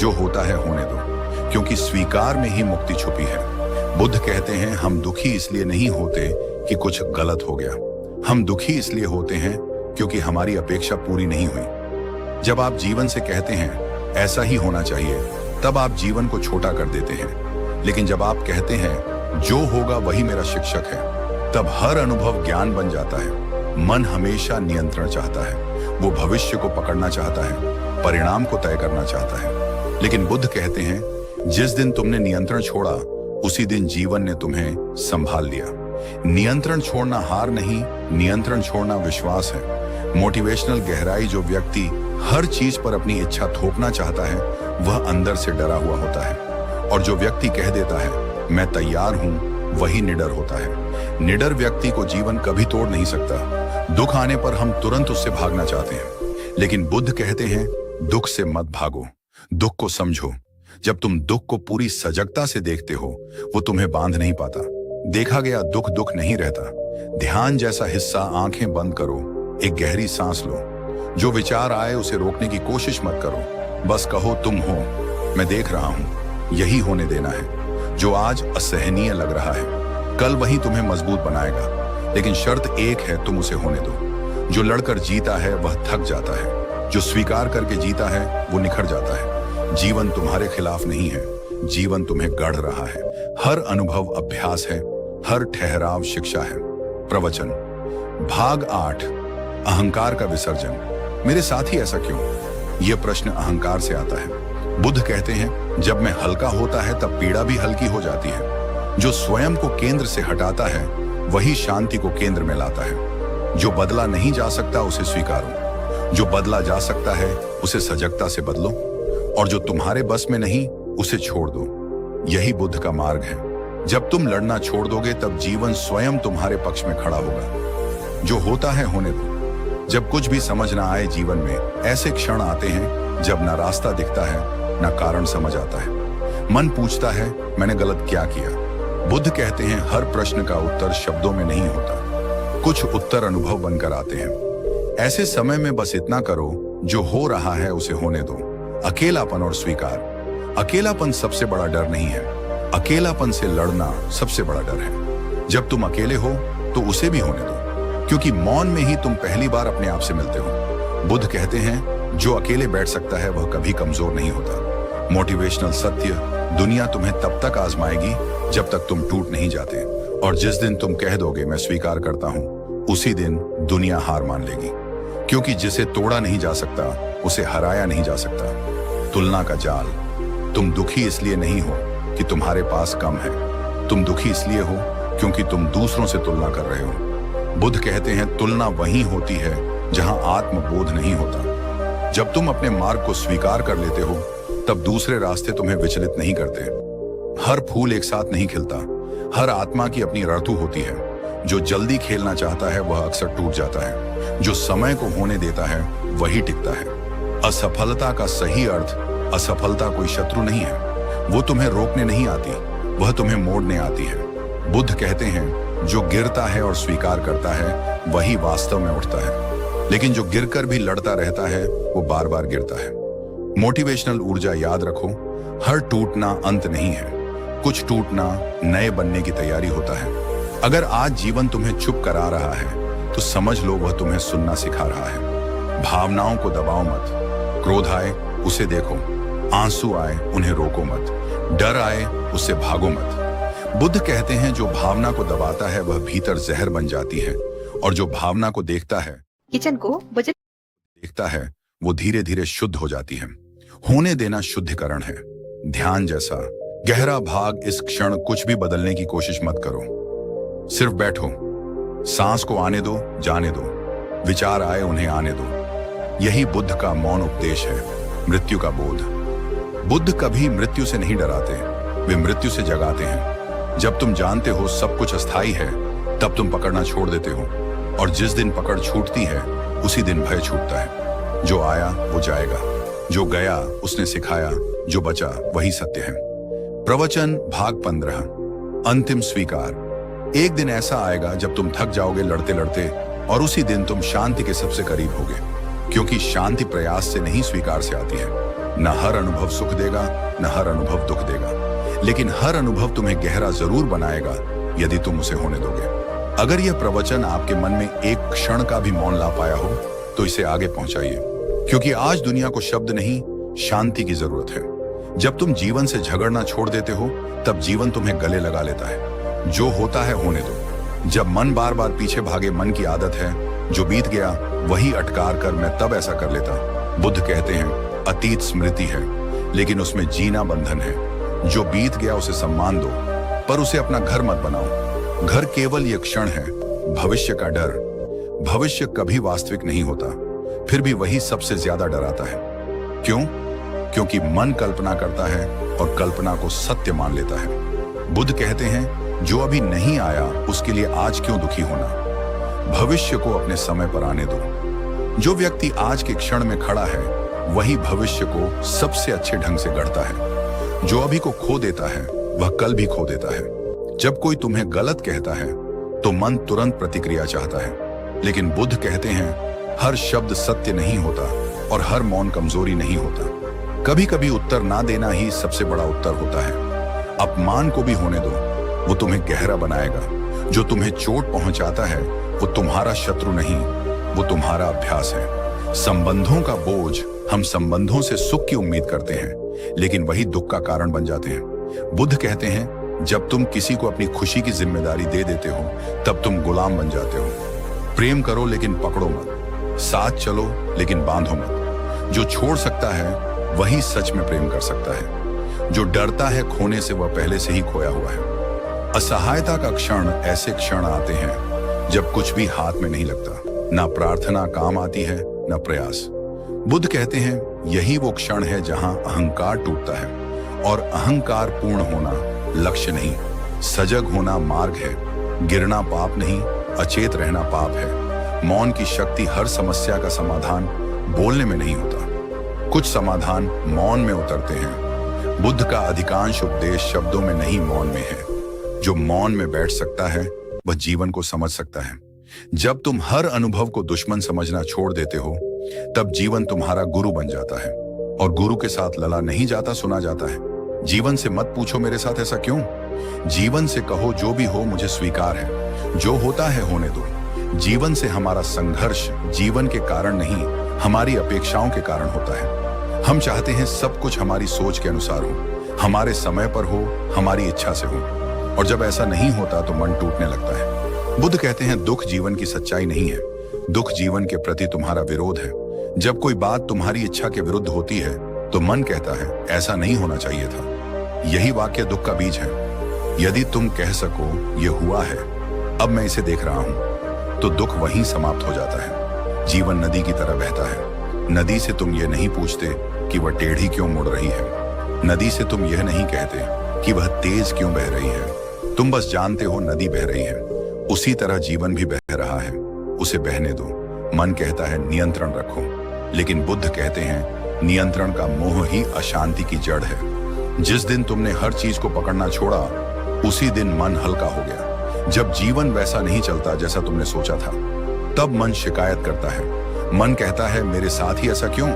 जो होता है होने दो, क्योंकि स्वीकार में ही मुक्ति छुपी है। बुद्ध कहते हैं हम दुखी इसलिए नहीं होते कि कुछ गलत हो गया, हम दुखी इसलिए होते हैं क्योंकि हमारी अपेक्षा पूरी नहीं हुई। जब आप जीवन से कहते हैं ऐसा ही होना चाहिए, तब आप जीवन को छोटा कर देते हैं। लेकिन जब आप कहते हैं जो होगा वही मेरा शिक्षक है, तब हर अनुभव ज्ञान बन जाता है। मन हमेशा नियंत्रण चाहता है, वो भविष्य को पकड़ना चाहता है, परिणाम को तय करना चाहता है। लेकिन बुद्ध कहते हैं जिस दिन तुमने नियंत्रण छोड़ा, उसी दिन जीवन ने तुम्हें संभाल लिया। नियंत्रण छोड़ना हार नहीं, नियंत्रण छोड़ना विश्वास है। मोटिवेशनल गहराई जो व्यक्ति हर चीज पर अपनी इच्छा थोपना चाहता है, वह अंदर से डरा हुआ होता है। और जो व्यक्ति कह देता है मैं तैयार हूं, वही निडर होता है। निडर व्यक्ति को जीवन कभी तोड़ नहीं सकता। दुख आने पर हम तुरंत उससे भागना चाहते हैं, लेकिन बुद्ध कहते हैं दुख से मत भागो, दुख को समझो। जब तुम दुख को पूरी सजगता से देखते हो, वो तुम्हें बांध नहीं पाता। देखा गया दुख दुख नहीं रहता। ध्यान जैसा हिस्सा, आंखें बंद करो, एक गहरी सांस लो। जो विचार आए उसे रोकने की कोशिश मत करो, बस कहो तुम हो, मैं देख रहा हूं, यही होने देना है। जो आज असहनीय लग रहा है, कल वही तुम्हें मजबूत बनाएगा। लेकिन शर्त एक है, तुम उसे होने दो। जो लड़कर जीता है वह थक जाता है, जो स्वीकार करके जीता है वो निखर जाता है। जीवन तुम्हारे खिलाफ नहीं है, जीवन तुम्हें गढ़ रहा है। हर अनुभव अभ्यास है, हर ठहराव शिक्षा है। प्रवचन भाग 8, अहंकार का विसर्जन। मेरे साथ ही ऐसा क्यों? यह प्रश्न अहंकार से आता है। बुद्ध कहते हैं जब मैं हल्का होता है तब पीड़ा भी हल्की हो जाती है। जो स्वयं को केंद्र से हटाता है वही शांति को केंद्र में लाता है। जो बदला नहीं जा सकता उसे स्वीकारो, जो बदला जा सकता है उसे सजगता से बदलो, और जो तुम्हारे बस में नहीं उसे छोड़ दो। यही बुद्ध का मार्ग है। जब तुम लड़ना छोड़ दोगे तब जीवन स्वयं तुम्हारे पक्ष में खड़ा होगा। जो होता है होने दो। जब कुछ भी समझ ना आए जीवन में, ऐसे क्षण आते हैं जब ना रास्ता दिखता है ना कारण समझ आता है। मन पूछता है मैंने गलत क्या किया। बुद्ध कहते हैं हर प्रश्न का उत्तर शब्दों में नहीं होता, कुछ उत्तर अनुभव बनकर आते हैं। ऐसे समय में बस इतना करो, जो हो रहा है उसे होने दो। अकेलापन और स्वीकार। अकेलापन सबसे बड़ा डर नहीं है, अकेलापन से लड़ना सबसे बड़ा डर है। जब तुम अकेले हो तो उसे भी होने दो, क्योंकि मौन में ही तुम पहली बार अपने आप से मिलते हो। बुद्ध कहते हैं जो अकेले बैठ सकता है वह कभी कमजोर नहीं होता। मोटिवेशनल सत्य, दुनिया तुम्हें तब तक आजमाएगी जब तक तुम टूट नहीं जाते, और जिस दिन तुम कह दोगे मैं स्वीकार करता हूं, उसी दिन दुनिया हार मान लेगी। क्योंकि जिसे तोड़ा नहीं जा सकता उसे हराया नहीं जा सकता। तुलना का जाल। तुम दुखी इसलिए नहीं हो कि तुम्हारे पास कम है, तुम दुखी इसलिए हो क्योंकि तुम दूसरों से तुलना कर रहे हो। बुद्ध कहते हैं तुलना वहीं होती है जहां आत्मबोध नहीं होता। जब तुम अपने मार्ग को स्वीकार कर लेते हो, तब दूसरे रास्ते तुम्हें विचलित नहीं करते। हर फूल एक साथ नहीं खिलता, हर आत्मा की अपनी ऋतु होती है। जो जल्दी खेलना चाहता है वह अक्सर टूट जाता है, जो समय को होने देता है वही टिकता है। असफलता का सही अर्थ, असफलता कोई शत्रु नहीं है, वो तुम्हें रोकने नहीं आती, वह तुम्हें मोड़ने आती है। बुद्ध कहते हैं जो गिरता है और स्वीकार करता है वही वास्तव में उठता है, लेकिन जो गिरकर भी लड़ता रहता है वो बार बार गिरता है। मोटिवेशनल ऊर्जा याद रखो, हर टूटना अंत नहीं है, कुछ टूटना नए बनने की तैयारी होता है। अगर आज जीवन तुम्हें चुप करा रहा है तो समझ लो वह तुम्हें सुनना सिखा रहा है। भावनाओं को दबाओ मत। क्रोध आए उसे देखो, आंसू आए उन्हें रोको मत, डर आए उससे भागो मत। बुद्ध कहते हैं जो भावना को दबाता है वह भीतर जहर बन जाती है, और जो भावना को देखता है वो धीरे धीरे शुद्ध हो जाती है। होने देना शुद्धिकरण है। ध्यान जैसा गहरा भाग। इस क्षण कुछ भी बदलने की कोशिश मत करो, सिर्फ बैठो, सांस को आने दो, जाने दो, विचार आए उन्हें आने दो। यही बुद्ध का मौन उपदेश है, मृत्यु का बोध। बुद्ध कभी मृत्यु से नहीं डराते, वे मृत्यु से जगाते हैं। जब तुम जानते हो सब कुछ अस्थायी है, तब तुम पकड़ना छोड़ देते हो, और जिस दिन पकड़ छूटती है उसी दिन भय छूटता है। जो आया वो जाएगा, जो गया उसने सिखाया, जो बचा वही सत्य है। प्रवचन भाग 15, अंतिम स्वीकार। एक दिन ऐसा आएगा जब तुम थक जाओगे लड़ते लड़ते, और उसी दिन तुम शांति के सबसे करीब होगे, क्योंकि शांति प्रयास से नहीं स्वीकार से आती है। न हर अनुभव सुख देगा, न हर अनुभव दुख देगा, लेकिन हर अनुभव तुम्हें गहरा जरूर बनाएगा यदि तुम उसे होने दोगे। अगर यह प्रवचन आपके मन में एक क्षण का भी मौन ला पाया हो तो इसे आगे पहुंचाइए, क्योंकि आज दुनिया को शब्द नहीं, शांति की जरूरत है। जब तुम जीवन से झगड़ना छोड़ देते हो तब जीवन तुम्हें गले लगा लेता है। जो होता है होने दो। जब मन बार बार पीछे भागे, मन की आदत है, जो बीत गया वही अटकार कर मैं तब ऐसा कर लेता। बुद्ध कहते हैं अतीत स्मृति है, लेकिन उसमें जीना बंधन है। जो बीत गया उसे सम्मान दो, पर उसे अपना घर मत बनाओ। घर केवल ये क्षण है। भविष्य का डर, भविष्य कभी वास्तविक नहीं होता, फिर भी वही सबसे ज्यादा डराता है। क्यों? क्योंकि मन कल्पना करता है और कल्पना को सत्य मान लेता है। बुद्ध कहते हैं जो अभी नहीं आया उसके लिए आज क्यों दुखी होना। भविष्य को अपने समय पर आने दो। जो व्यक्ति आज के क्षण में खड़ा है वही भविष्य को सबसे अच्छे ढंग से गढ़ता है। जो अभी को खो देता है वह कल भी खो देता है। जब कोई तुम्हें गलत कहता है तो मन तुरंत प्रतिक्रिया चाहता है, लेकिन बुद्ध कहते हैं हर शब्द सत्य नहीं होता और हर मौन कमजोरी नहीं होता। कभी कभी उत्तर ना देना ही सबसे बड़ा उत्तर होता है। अपमान को भी होने दो, वो तुम्हें गहरा बनाएगा। जो तुम्हें चोट पहुंचाता है वो तुम्हारा शत्रु नहीं, वो तुम्हारा अभ्यास है। संबंधों का बोझ, हम संबंधों से सुख की उम्मीद करते हैं, लेकिन वही दुख का कारण बन जाते हैं। बुद्ध कहते हैं जब तुम किसी को अपनी खुशी की जिम्मेदारी दे देते हो तब तुम गुलाम बन जाते हो। प्रेम करो लेकिन पकड़ो मत, साथ चलो लेकिन बांधो मत। जो छोड़ सकता है वही सच में प्रेम कर सकता है। जो डरता है खोने से वह पहले से ही खोया हुआ है। असहायता का क्षण ऐसे क्षण आते हैं जब कुछ भी हाथ में नहीं लगता, ना प्रार्थना काम आती है ना प्रयास। बुद्ध कहते हैं यही वो क्षण है जहां अहंकार टूटता है, और अहंकार पूर्ण होना लक्ष्य नहीं, सजग होना मार्ग है। गिरना पाप नहीं, अचेत रहना पाप है। मौन की शक्ति, हर समस्या का समाधान बोलने में नहीं होता, कुछ समाधान मौन में उतरते हैं। बुद्ध का अधिकांश उपदेश शब्दों में नहीं मौन में है। जो मौन में बैठ सकता है वह जीवन को समझ सकता है। जब तुम हर अनुभव को दुश्मन समझना छोड़ देते हो तब जीवन तुम्हारा गुरु बन जाता है, और गुरु के साथ लला नहीं जाता, सुना जाता है। जीवन से मत पूछो मेरे साथ ऐसा क्यों। जीवन से कहो जो भी हो मुझे स्वीकार है, जो होता है होने दो। जीवन से हमारा संघर्ष जीवन के कारण नहीं, हमारी अपेक्षाओं के कारण होता है। हम चाहते हैं सब कुछ हमारी सोच के अनुसार हो, हमारे समय पर हो, हमारी इच्छा से हो, और जब ऐसा नहीं होता तो मन टूटने लगता है। बुद्ध कहते हैं दुख जीवन की सच्चाई नहीं है, दुख जीवन के प्रति तुम्हारा विरोध है। जब कोई बात तुम्हारी इच्छा के विरुद्ध होती है तो मन कहता है ऐसा नहीं होना चाहिए था। यही वाक्य दुख का बीज है। यदि तुम कह सको ये हुआ है, अब मैं इसे देख रहा हूं, तो दुख वहीं समाप्त हो जाता है। जीवन नदी की तरह बहता है। नदी से तुम ये नहीं पूछते कि वह टेढ़ी क्यों मुड़ रही है। नदी से तुम यह नहीं कहते कि वह तेज क्यों बह रही है। तुम बस जानते हो नदी बह रही है। उसी तरह जीवन भी बह रहा है, उसे बहने दो। मन कहता है नियंत्रण रखो, लेकिन बुद्ध कहते हैं नियंत्रण का मोह ही अशांति की जड़ है। जिस दिन तुमने हर चीज को पकड़ना छोड़ा उसी दिन मन हल्का हो गया। जब जीवन वैसा नहीं चलता जैसा तुमने सोचा था तब मन शिकायत करता है। मन कहता है मेरे साथ ही ऐसा क्यों।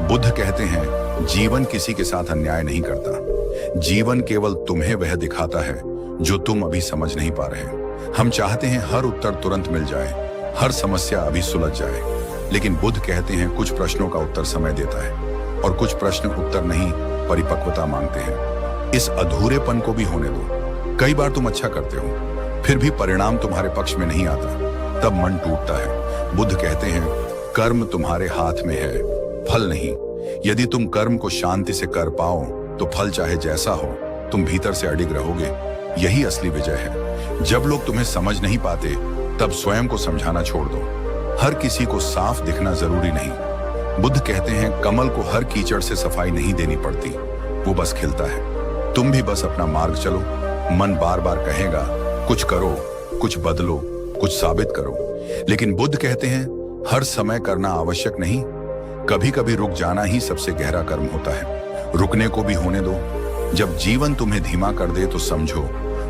बुद्ध कहते हैं जीवन किसी के साथ अन्याय नहीं करता। जीवन केवल तुम्हें वह दिखाता है जो तुम अभी समझ नहीं पा रहे। हम चाहते हैं हर उत्तर तुरंत मिल जाए, हर समस्या अभी सुलझ जाए, लेकिन बुद्ध कहते हैं कुछ प्रश्नों का उत्तर समय देता है और कुछ प्रश्न उत्तर नहीं परिपक्वता मांगते हैं। इस अधूरेपन को भी होने दो। कई बार तुम अच्छा करते हो फिर भी परिणाम तुम्हारे पक्ष में नहीं आता, तब मन टूटता है। बुद्ध कहते हैं कर्म तुम्हारे हाथ में है, फल नहीं। यदि तुम कर्म को शांति से कर पाओ तो फल चाहे जैसा हो तुम भीतर से अडिग रहोगे। यही असली विजय है। जब लोग तुम्हें समझ नहीं पाते तब स्वयं को समझाना छोड़ दो। हर किसी को साफ दिखना जरूरी नहीं। बुद्ध कहते हैं कमल को हर कीचड़ से सफाई नहीं देनी पड़ती, वो बस खिलता है। तुम भी बस अपना मार्ग चलो। मन बार बार कहेगा कुछ करो, कुछ बदलो, कुछ साबित करो, लेकिन बुद्ध कहते हैं हर समय करना आवश्यक नहीं। कभी कभी रुक जाना ही सबसे गहरा कर्म होता है। रुकने को भी होने दो। जब जीवन तुम्हें धीमा कर दे तो समझो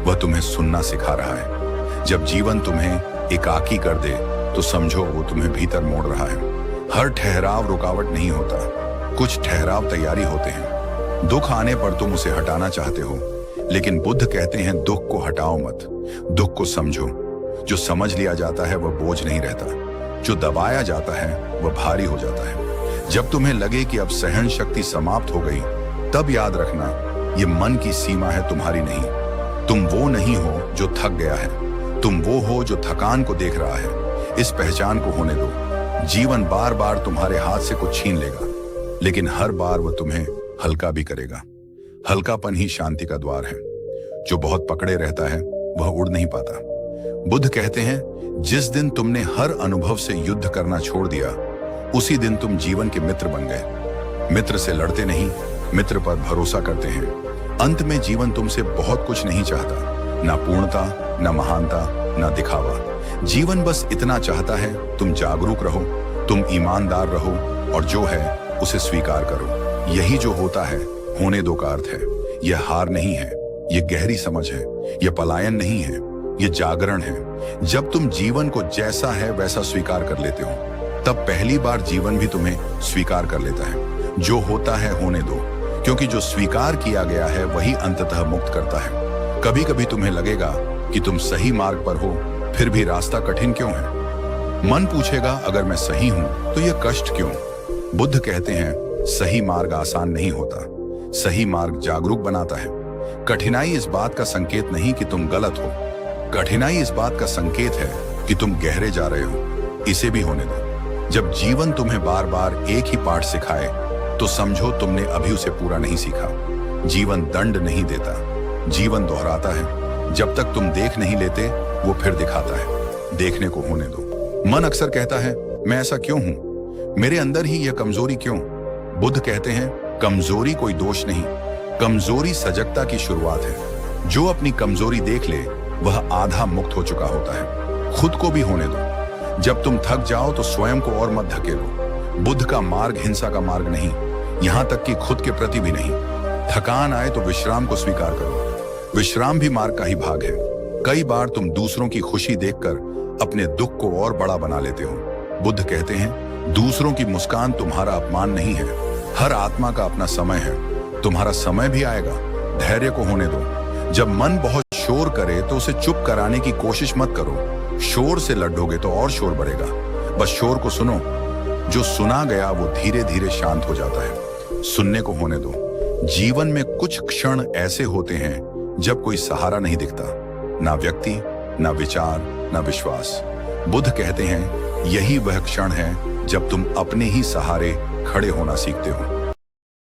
वह तुम्हें सुनना सिखा रहा है। जब जीवन तुम्हें एकाकी कर दे तो समझो वो तुम्हें भीतर मोड़ रहा है। हर ठहराव रुकावट नहीं होता, कुछ ठहराव तैयारी होते हैं। दुख आने पर तुम उसे हटाना चाहते हो, लेकिन बुद्ध कहते हैं दुख को हटाओ मत, दुख को समझो। जो समझ लिया जाता है वह बोझ नहीं रहता, जो दबाया जाता है वह भारी हो जाता है। जब तुम्हें लगे कि अब सहन शक्ति समाप्त हो गई, तब याद रखना ये मन की सीमा है, तुम्हारी नहीं। तुम वो नहीं हो जो थक गया है, तुम वो हो जो थकान को देख रहा है। इस पहचान को होने दो। जीवन बार बार तुम्हारे हाथ से कुछ छीन लेगा, लेकिन हर बार वह तुम्हें हल्का भी करेगा। हल्कापन ही शांति का द्वार है। जो बहुत पकड़े रहता है वह उड़ नहीं पाता। बुद्ध कहते हैं जिस दिन तुमने हर अनुभव से युद्ध करना छोड़ दिया, उसी दिन तुम जीवन के मित्र बन गए। मित्र से लड़ते नहीं, मित्र पर भरोसा करते हैं। अंत में जीवन तुमसे बहुत कुछ नहीं चाहता, ना पूर्णता, ना महानता, ना दिखावा। जीवन बस इतना चाहता है तुम जागरूक रहो, तुम ईमानदार रहो, और जो है उसे स्वीकार करो। यही जो होता है होने दो का अर्थ है। यह हार नहीं है, यह गहरी समझ है। यह पलायन नहीं है, यह जागरण है। जब तुम जीवन को जैसा है वैसा स्वीकार कर लेते हो, तब पहली बार जीवन भी तुम्हें स्वीकार कर लेता है। जो होता है होने दो, क्योंकि जो स्वीकार किया गया है वही अंततः मुक्त करता है। कभी कभी तुम्हें लगेगा कि तुम सही मार्ग पर हो, फिर भी रास्ता कठिन क्यों है? मन पूछेगा अगर मैं सही हूं तो यह कष्ट क्यों? बुद्ध कहते हैं सही मार्ग आसान नहीं होता, सही मार्ग जागरूक बनाता है। कठिनाई इस बात का संकेत नहीं कि तुम गलत हो, कठिनाई इस बात का संकेत है कि तुम गहरे जा रहे हो। इसे भी होने दो। जब जीवन तुम्हें बार बार एक ही पाठ सिखाए, तो समझो तुमने अभी उसे पूरा नहीं सीखा। जीवन दंड नहीं देता, जीवन दोहराता है। जब तक तुम देख नहीं लेते, वो फिर दिखाता है। देखने को होने दो। मन अक्सर कहता है मैं ऐसा क्यों हूं, मेरे अंदर ही यह कमजोरी क्यों? बुद्ध कहते हैं कमजोरी कोई दोष नहीं, कमजोरी सजगता की शुरुआत है। जो अपनी कमजोरी देख ले वह आधा मुक्त हो चुका होता है। खुद को भी होने दो। जब तुम थक जाओ तो स्वयं को और मत धकेलो। बुद्ध का मार्ग हिंसा का मार्ग नहीं, यहां तक कि खुद के प्रति भी नहीं। थकान आए तो विश्राम को स्वीकार करो। विश्राम भी मार्ग का ही भाग है। कई बार तुम दूसरों की खुशी देखकर अपने दुख को और बड़ा बना लेते हो। बुद्ध कहते हैं दूसरों की मुस्कान तुम्हारा अपमान नहीं है। हर आत्मा का अपना समय है, तुम्हारा समय भी आएगा। धैर्य को होने दो। जब मन बहुत शोर करे तो उसे चुप कराने की कोशिश मत करो। शोर से लड़ोगे तो और शोर बढ़ेगा। बस शोर को सुनो। जो सुना गया वो धीरे धीरे शांत हो जाता है। सुनने को होने दो। जीवन में कुछ क्षण ऐसे होते हैं जब कोई सहारा नहीं दिखता, ना व्यक्ति, ना विचार, ना विश्वास। बुद्ध कहते हैं यही वह क्षण है जब तुम अपने ही सहारे खड़े होना सीखते हो।